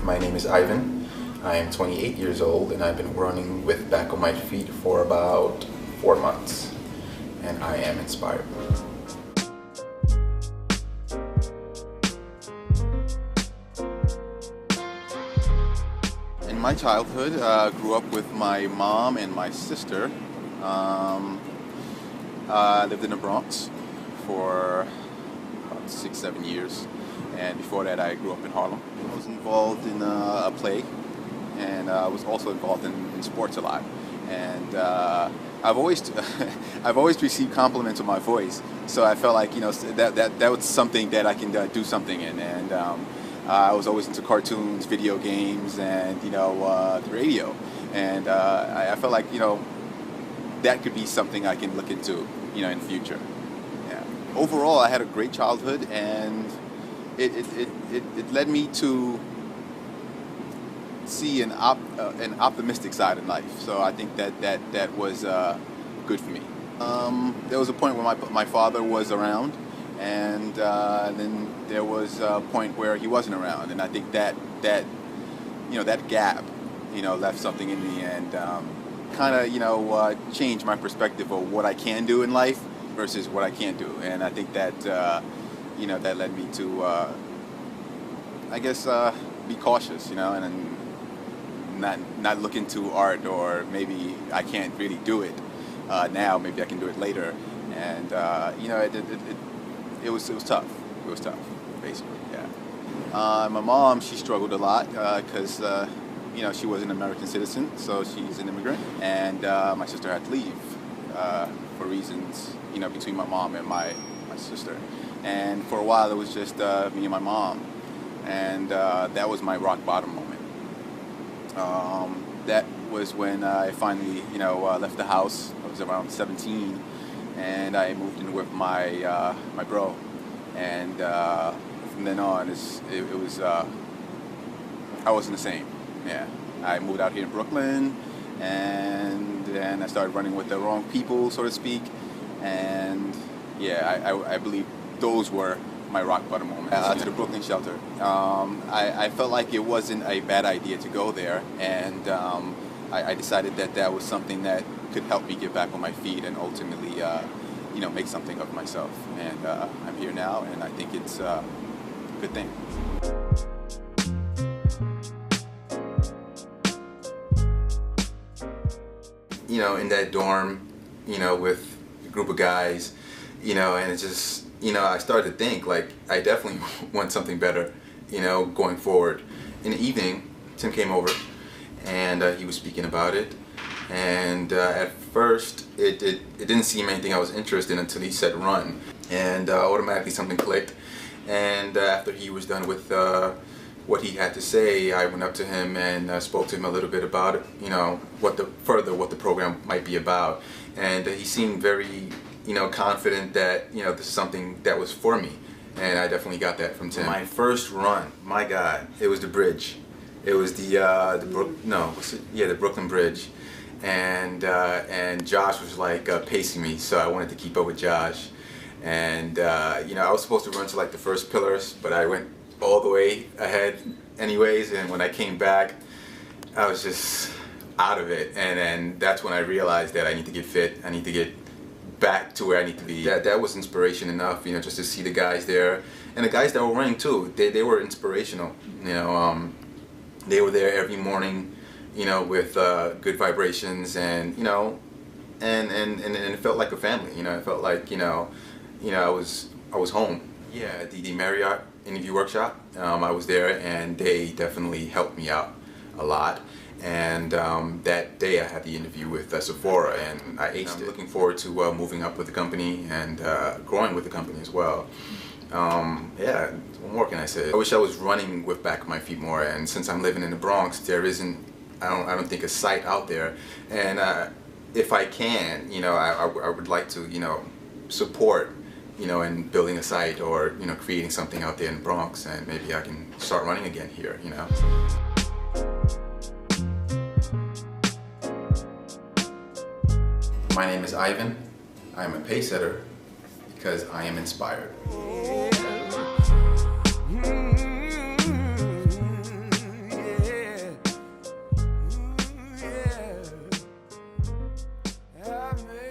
My name is Ivan. I am 28 years old and I've been running with Back on My Feet for about 4 months, and I am inspired. In my childhood, I grew up with my mom and my sister. I lived in the Bronx for about 6-7 years. And before that, I grew up in Harlem. I was involved in a play, and I was also involved in sports a lot. And I've always I've always received compliments on my voice, so I felt like that was something that I can do something in. And I was always into cartoons, video games, and the radio. And I felt like that could be something I can look into in the future. Yeah. Overall, I had a great childhood, and it led me to see an optimistic side in life. So I think that was good for me. There was a point where my father was around, and then there was a point where he wasn't around, and I think that gap left something in me, and kind of changed my perspective of what I can do in life versus what I can't do. And I think that that led me to, I guess, be cautious, and not look into art, or maybe I can't really do it now. Maybe I can do it later, and it was tough. It was tough, basically. Yeah. My mom, she struggled a lot because she was an American citizen, so she's an immigrant, and my sister had to leave for reasons between my mom and my sister. And for a while, it was just me and my mom, and that was my rock bottom moment. That was when I finally, left the house. I was around 17, and I moved in with my bro. And from then on, it was I wasn't the same. Yeah, I moved out here in Brooklyn, and then I started running with the wrong people, so to speak. And yeah, I believe those were my rock bottom moments. To the Brooklyn shelter. I felt like it wasn't a bad idea to go there, and I decided that was something that could help me get back on my feet and ultimately, make something of myself. And I'm here now, and I think it's a good thing. In that dorm, with a group of guys, and it's just, I started to think, like, I definitely want something better, going forward. In the evening, Tim came over, and he was speaking about it. And at first, it didn't seem anything I was interested in until he said run. And automatically something clicked. And after he was done with what he had to say, I went up to him and spoke to him a little bit about it, what the program might be about. And he seemed very confident that this is something that was for me, and I definitely got that from Tim. My first run, my God, it was the bridge. It was the Brooklyn Bridge, and Josh was like pacing me, so I wanted to keep up with Josh. And I was supposed to run to like the first pillars, but I went all the way ahead anyways. And when I came back, I was just out of it, and then that's when I realized that I need to get fit. I need to get back to where I need to be. That was inspiration enough, just to see the guys there, and the guys that were running too. They were inspirational. They were there every morning, with good vibrations, and and it felt like a family. It felt like I was home. Yeah, the Marriott interview workshop. I was there, and they definitely helped me out a lot. And that day I had the interview with Sephora, and I aced it. I'm looking forward to moving up with the company and growing with the company as well. Yeah, what more can I say? I wish I was running with Back on My Feet more, and since I'm living in the Bronx, there isn't, I don't think, a site out there. And if I can, I would like to, support, in building a site or, creating something out there in the Bronx, and maybe I can start running again here, My name is Ivan. I'm a pacesetter because I am inspired. Yeah.